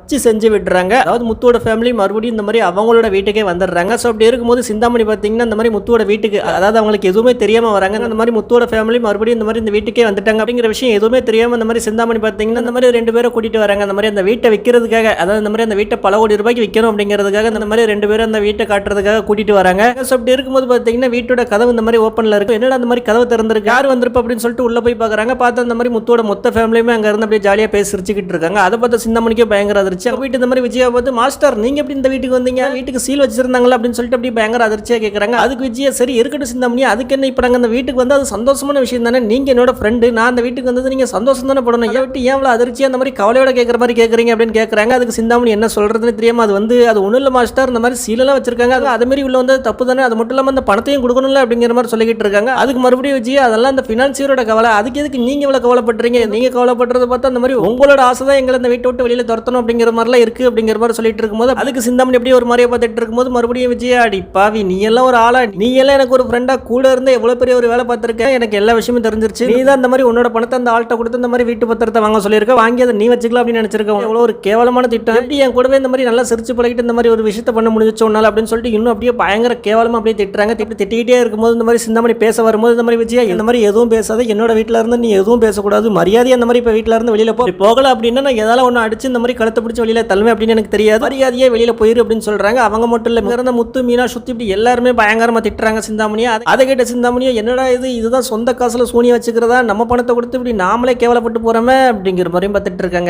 வச்சு செஞ்சு விட்டுறாங்க. அதாவது முத்துவோட ஃபேமிலி மறுபடியும் இந்த மாதிரி அவங்களோட வீட்டுக்கே வந்துடுறாங்க. ஸோ அப்படி இருக்கும்போது சிந்தாமணி பார்த்தீங்கன்னா இந்த மாதிரி முத்துவோட வீட்டுக்கு, அதாவது அவங்களுக்கு எதுவுமே தெரியாம வராங்க. அந்த மாதிரி முத்துவோட ஃபேமிலி மறுபடியும் இந்த மாதிரி இந்த வீட்டுக்கே வந்துட்டாங்க அப்படிங்கிற விஷயம் எதுவுமே தெரியாம இந்த மாதிரி சிந்தாமணி பார்த்தீங்கன்னா இந்த மாதிரி 2 பேரை கூட்டிட்டு வராங்க. அந்த மாதிரி அந்த வீட்டை விற்கிறதுக்காக, அதாவது இந்த மாதிரி அந்த வீட்டை பல கோடி ரூபாய்க்கு விற்கணும் அப்படிங்கிறதுக்காக இந்த மாதிரி 2 பேரும் அந்த வீட்டை காட்டுறதுக்காக கூட்டிட்டு வராங்க. ஸோ அப்படி இருக்கும்போது பார்த்தீங்கன்னா வீட்டோட கதவு இந்த மாதிரி ஓப்பன்ல இருக்கு. என்னடா அந்த மாதிரி கதவு திறந்திருக்கு, யார் வந்திருப்பா அப்படின்னு சொல்லிட்டு உள்ள போய் பார்க்கறாங்க. பார்த்து அந்த மாதிரி முத்துவோட மொத்த ஃபேமிலியுமே அங்க இருந்து அப்படியே ஜாலியா பேசி சிரிச்சுக்கிட்டு இருக்காங்க. அதை பார்த்து சிந்தாமணிக்கே பயங்கர அதிர்ச்சி. போயிட்டு இந்த மாதிரி விஜயா பார்த்து, மாஸ்டர் நீங்க எப்படி இந்த வீட்டுக்கு வந்தீங்க, வீட்டுக்கு சீல் வச்சிருந்தாங்களா அப்படின்னு சொல்லிட்டு அப்படியே பயங்கர அதிர்ச்சியா கேட்கறாங்க. அதுக்கு விஜயா, சரி இருக்கட்டும் சிந்தாமணி, அதுக்கு என்ன இப்ப நாங்க அந்த வீட்டுக்கு வந்து அது சந்தோஷமான விஷயம் தானே, நீங்க என்னோட ஃப்ரெண்டு, நான் அந்த வீட்டுக்கு வந்தது நீங்க சந்தோஷம் தானே படணும், இதை விட்டு ஏன் அவ்வளவு அதிர்ச்சியா அந்த மாதிரி கவலையோட கேட்கற மாதிரி கேட்கறீங்க அப்படின்னு கேட்கறாங்க. அதுக்கு சிந்தாமணி என்ன சொல்றதுன்னு தெரியாம, அது ஒன்றும் இல்லை மாஸ்டர், இந்த மாதிரி சீலெல்லாம் வச்சிருக்காங்க, அது மாதிரி உள்ள வந்து தப்பு தானே, அது மட்டும் இல்லாமல் அந்த பணத்தையும் கொடுக்கணும்ல அப்படிங்கிற மாதிரி சொல்லிக்கிட்டு இருக்காங்க. அதுக்கு மறுபடியும் விஜய், அதெல்லாம் அந்த ஃபினான்சியரோட கவலை, அதுக்கு எதுக்கு நீங்க இவ்வளவு கவலைப்படுறீங்க, நீங்க கவலைப்படுறத பார்த்தா அந்த மாதிரி உங்களோட ஆசை தான் எங்களை அந்த வீட்டை விட்டு வெளியில துரத்தணும் அப்படிங்கிற மாதிரிலாம் இருக்கு அப்படிங்கிற மாதிரி சொல்லிட்டு இருக்கும்போது, அதுக்கு சிந்தாமணி அப்படியே ஒரு மாதிரியே பார்த்துட்டு இருக்கும்போது மறுபடியும் விஜய், அடி பாவி, நீ எல்லாம் ஒரு ஆளா, நீ எல்லாம் எனக்கு ஒரு ஃப்ரெண்டா கூட இருந்து எவ்வளவு பெரிய ஒரு வேலை பார்த்திருக்கேன், எனக்கு எல்லா விஷயமும் தெரிஞ்சிருச்சு, நீ தான் இந்த மாதிரி உன்னோட பணத்தை அந்த ஆள்கிட்ட கொடுத்து இந்த மாதிரி வீட்டு பத்திரத்தை வாங்க சொல்லியிருக்க, வாங்கி அதை நீ வச்சுக்கலாம் அப்படின்னு நினைச்சிருக்கேன், எவ்வளவு ஒரு கேவலமான திட்டம், எப்படி என் கூடவே இந்த மாதிரி நல்லா சிரிச்சு பழகிட்டு இந்த மாதிரி ஒரு விஷயத்தை பண்ண முடிஞ்சோன்னால அப்படின்னு சொல்லிட்டு இன்னும் அப்படியே பயங்கர கேவலமா அப்படியே திட்டுறாங்க. திட்டிகிட்டே இருக்கும்போது இந்த மாதிரி சிந்தாமணி பேச வரும்போது இந்த மாதிரி விஜயா, இந்த மாதிரி எதுவும் பேசாத, என்னோட வீட்டில இருந்து நீ எதுவும் பேசக்கூடாது, மரியாதை அந்த மாதிரி இப்போ வீட்டில இருந்து வெளியில போகல அப்படின்னா நான் ஏதாவது ஒன்று அடிச்சு இந்த மாதிரி கழுத்தை பிடிச்சி வெளியில தள்ளுவேன் அப்படின்னு எனக்கு தெரியாது, மரியாதையே வெளியில போயிரு அப்படின்னு சொல்றாங்க. அவங்க மட்டும் இல்ல, இருந்த முத்து மீனா சுத்தி இப்படி எல்லாருமே பயங்கரமா திட்டுறாங்க சிந்தாமணியா. அதை கேட்ட சிந்தாமணியா, என்னடா இதுதான் சொந்த காசுல சூனிய வச்சுக்கிறதா, நம்ம பணத்தை கொடுத்து இப்படி நாமளே கேவலப்பட்டு போறோமே அப்படிங்கிற மாதிரியும் பார்த்துட்டு இருக்காங்க.